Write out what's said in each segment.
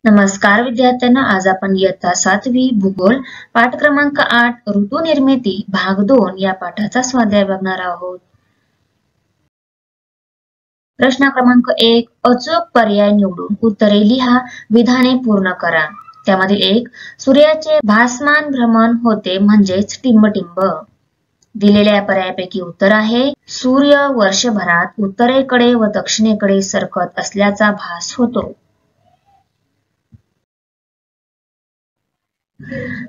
नमस्कार विद्यार्थ्यांना, आज आपण इयत्ता 7वी भूगोल पाठ क्रमांक 8 ऋतू निर्मिती भाग 2 या पाठाचा स्वाध्याय बघणार आहोत। प्रश्न क्रमांक 1, अचूक पर्याय निवडून उत्तरे लिहा, विधाने पूर्ण करा। त्यामधील 1, सूर्याचे भासमान भ्रमण होते म्हणजेच टिंबटिंब। दिलेल्या पर्यायापैकी उत्तर आहे सूर्य वर्षभरात उत्तरेकडे व दक्षिणेकडे सरकत असल्याचा भास होतो।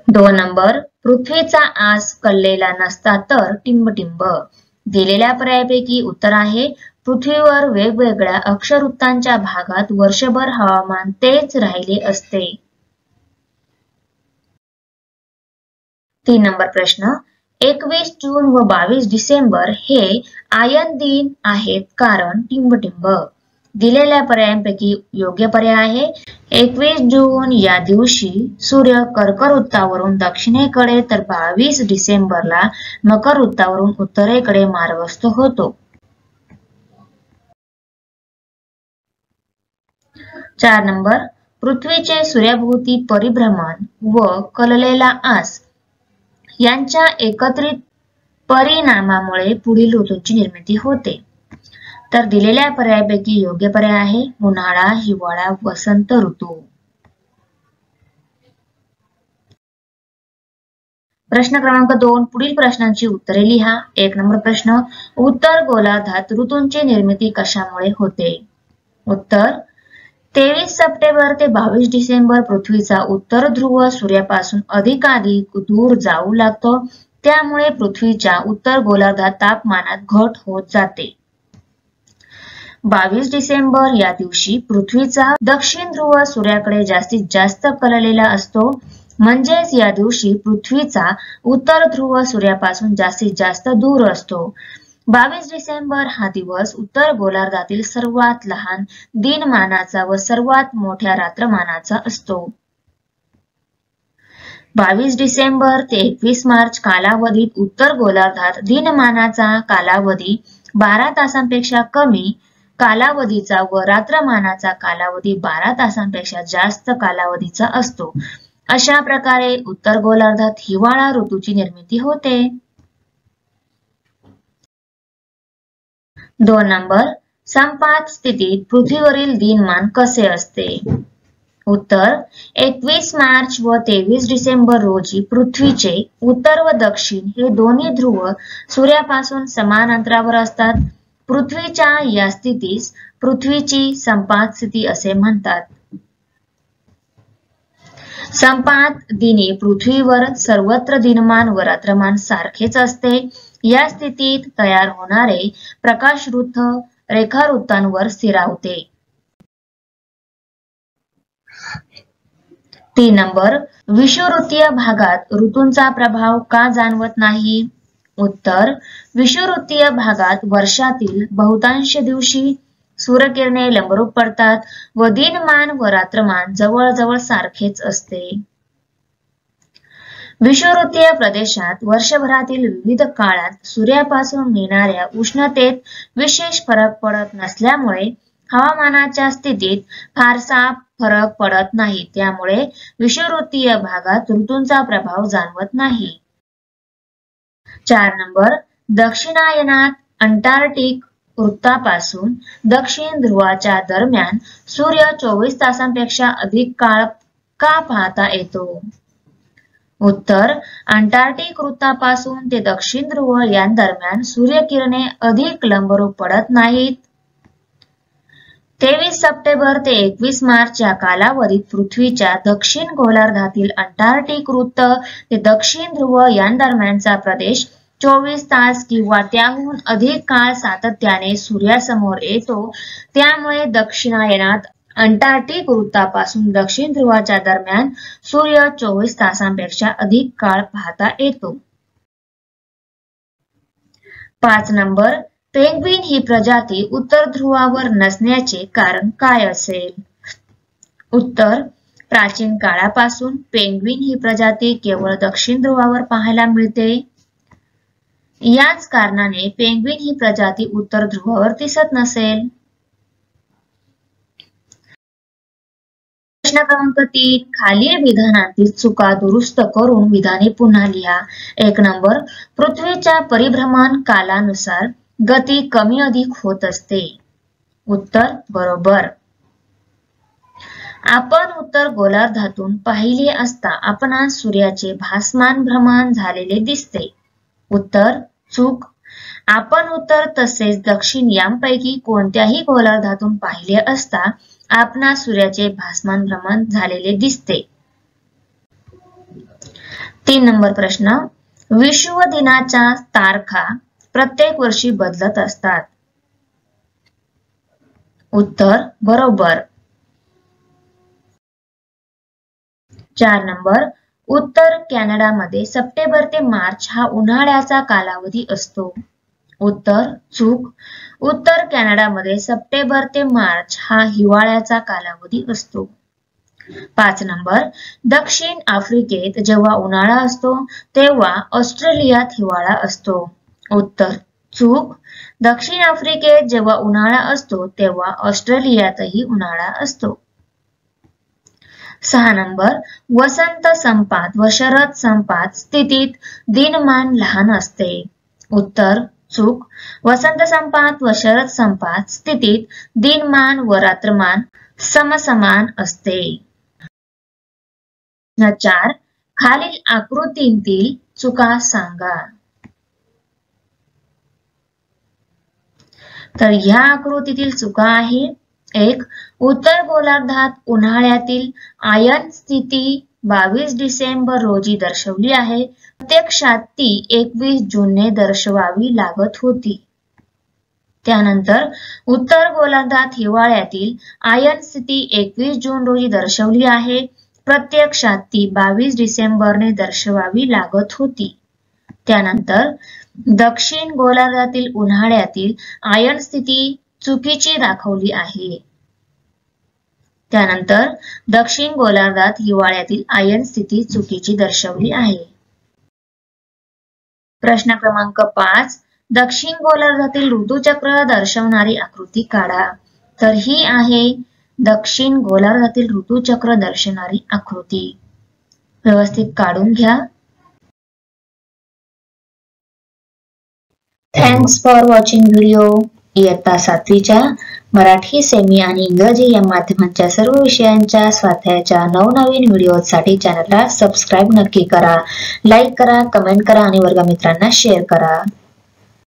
2 नंबर, पृथ्वीचा आस कललेला नसता तर टिंबटिंब। दिलेल्या पर्यायापैकी उत्तर आहे पृथ्वीवर वेगवेगळ्या अक्षवृत्तांच्या भागात वर्षभर हवामान तेच राहिले असते। 3 नंबर प्रश्न, 21 जून व 22 डिसेंबर हे आयन दिन आहेत कारण टिंबटिंब। दिलेल्या पर्यायांपैकी योग्य पर्याय आहे 21 जून या दिवशी सूर्य कर्क वृत्तावरून दक्षिणेकडे तर 22 डिसेंबरला मकर वृत्तावरून उत्तरेकडे मार्गस्थ होतो। 4 नंबर, पृथ्वीचे सूर्याभोवती परिभ्रमण व कललेला आस यांच्या एकत्रित परिणामामुळे पुढील ऋतूंची निर्मिती होते। तर दिलेल्या पर्यायापैकी योग्य पर्याय आहे उन्हाळा, हिवाळा, वसंत ऋतू। प्रश्न क्रमांक 2, पुढील प्रश्नांची उत्तरे लिहा। 1 नंबर प्रश्न, उत्तर गोलार्धात ऋतूंची निर्मिती कशामुळे होते? उत्तर, 23 सप्टेंबर ते 22 डिसेंबर पृथ्वीचा उत्तर ध्रुव सूर्यापासून अधिकाधिक दूर जाऊ लागतो, त्यामुळे पृथ्वीच्या उत्तर गोलार्धात तापमानात घट होत जाते। 22 डिसेंबर या दिवशी पृथ्वीचा दक्षिण ध्रुव सूर्याकडे जास्तीत जास्त कललेला असतो, म्हणजेच या दिवशी पृथ्वीचा उत्तर ध्रुव सूर्यापासून जास्तीत जास्त दूर असतो। 22 डिसेंबर हा दिवस उत्तर गोलार्धातील सर्वात लहान दिनमानाचा व सर्वात मोठ्या रात्रमानाचा असतो। 22 डिसेंबर ते 21 मार्च कालावधीत उत्तर गोलार्धात दिनमानाचा कालावधी 12 तासांपेक्षा कमी कालावधीचा व रात्रमानाचा कालावधी 12 तासांपेक्षा जास्त कालावधीचा असतो। अशा प्रकारे उत्तर गोलार्धात हिवाळा ऋतूची निर्मिती होते। 2 नंबर, संपात स्थितीत पृथ्वीवरील दिनमान कसे असते? उत्तर, 21 मार्च व 23 डिसेंबर रोजी पृथ्वीचे उत्तर व दक्षिण हे दोन्ही ध्रुव सूर्यापासून समान अंतरावर असतात। पृथ्वीच्या या स्थितीस पृथ्वीची संपात स्थिती असे म्हणतात। संपात दिनी पृथ्वीवर सर्वत्र दिनमान व रात्रमान सारखेच असते। या स्थितीत तयार होणारे प्रकाशवृत्त रेखावृत्तांवर स्थिरावते। 3 नंबर, विषुववृत्तीय भागात ऋतूंचा प्रभाव का जाणवत नाही? उत्तर, विषुववृत्तीय भागात वर्षातील बहुतांश दिवशी सूर्यकिरणे लंबरूप पडतात व दिनमान व रात्रमान जवळजवळ सारखेच असते। विषुववृत्तीय प्रदेशात वर्षभरातील विविध काळात सूर्यापासून मिळणाऱ्या उष्णतेत विशेष फरक पडत नसल्यामुळे हवामानाच्या स्थितीत फारसा फरक पडत नाही, त्यामुळे विषुववृत्तीय भागात ऋतूंचा प्रभाव जाणवत नाही। 4 नंबर, दक्षिणायनात अंटार्क्टिक वृत्तापासून दक्षिण ध्रुवाच्या दरम्यान सूर्य 24 तासांपेक्षा अधिक काळ का पाहता येतो? उत्तर, अंटार्क्टिक वृत्तापासून ते दक्षिण ध्रुव या दरम्यान सूर्यकिरणे अधिक लंबरूप पडत नाहीत। 23 सप्टेंबर ते 21 मार्च या कालावधीत पृथ्वीच्या दक्षिण गोलार्धातील अंटार्क्टिक वृत्त ते दक्षिण ध्रुव या दरम्यानचा प्रदेश 24 तास किंवा त्याहून अधिक काळ सातत्याने सूर्यासमोर येतो, त्यामुळे दक्षिणायनात अंटार्क्टिक वृत्तापासून दक्षिण ध्रुवाच्या दरम्यान सूर्य 24 तासांपेक्षा अधिक काळ पाहता येतो। 5 नंबर, पेंग्विन ही प्रजाती उत्तर ध्रुवावर नसण्याचे कारण काय असेल? उत्तर, प्राचीन काळापासून पेंग्विन ही प्रजाती केवळ दक्षिण ध्रुवावर पाहायला मिळते। याच कारणाने पेंग्विन ही प्रजाती उत्तर ध्रुवावर दिसत नसेल। प्रश्न क्रमांक 3 खालील विधानातील चुका दुरुस्त करून विधाने पुन्हा लिहा. 1 नंबर पृथ्वीच्या परिभ्रमण कालानुसार गती कमी अधिक होत असते. उत्तर बरोबर. आपण उत्तर गोलार्धातून पाहिले असता आपणास सूर्याचे भासमान भ्रमण झालेले दिसते. उत्तर चूक. आपण उत्तर तसेच दक्षिण यांपैकी कोणत्याही गोलार्धातून पाहिले असता आपणास सूर्याचे भासमान भ्रमण झालेले दिसते. 3 नंबर प्रश्न विश्व दिनाच्या तारखा प्रत्येक वर्षी बदलत असतात. उत्तर बरोबर. 4 नंबर उत्तर कॅनडामध्ये सप्टेंबर ते मार्च हा उन्हाळ्याचा कालावधी असतो. उत्तर चूक. उत्तर कॅनडामध्ये सप्टेंबर ते मार्च हा हिवाळ्याचा कालावधी असतो. 5 नंबर दक्षिण आफ्रिकेत जेव्हा उन्हाळा असतो तेव्हा ऑस्ट्रेलियात हिवाळा असतो. उत्तर चूक. दक्षिण आफ्रिकेत जेव्हा उन्हाळा असतो तेव्हा ऑस्ट्रेलियातही उन्हाळा असतो. 6 नंबर वसंत संपात व शरद संपात स्थितीत दिनमान लहान असते. उत्तर चूक. वसंत संपात व शरद संपात स्थितीत दिनमान व रात्रमान समसमान असते. 4 खालील आकृतींतील चुका सांगा. तर ह्या आकृतीतील चुका आहे. 1 उत्तर गोलार्धात उन्हाळ्यातील आयन स्थिती 22 डिसेंबर रोजी दर्शवली आहे. प्रत्यक्षात ती 21 जूनने दर्शवावी लागत होती. त्यानंतर उत्तर गोलार्धात हिवाळ्यातील आयन स्थिती 21 जून रोजी दर्शवली आहे. प्रत्यक्षात ती 22 डिसेंबरने दर्शवावी लागत होती. त्यानंतर दक्षिण गोलार्धातील उन्हाळ्यातील आयन स्थिती चुकीची दाखवली आहे. त्यानंतर दक्षिण गोलार्धात हिवाळ्यातील आयन स्थिती चुकीची दर्शवली आहे. प्रश्न क्रमांक 5 दक्षिण गोलार्धातील ऋतुचक्र दर्शवणारी आकृती काढा. तर ही आहे दक्षिण गोलार्धातील ऋतुचक्र दर्शवणारी आकृती. व्यवस्थित काढून घ्या. Thanks for watching video. इयत्ता 7वीच्या मराठी, सेमी आणि इंग्रजी या माध्यमांच्या सर्व विषयांच्या स्वाध्यायाच्या नवनवीन व्हिडिओसाठी चॅनलला सबस्क्राईब नक्की करा. लाईक करा, कमेंट करा आणि वर्गमित्रांना शेअर करा.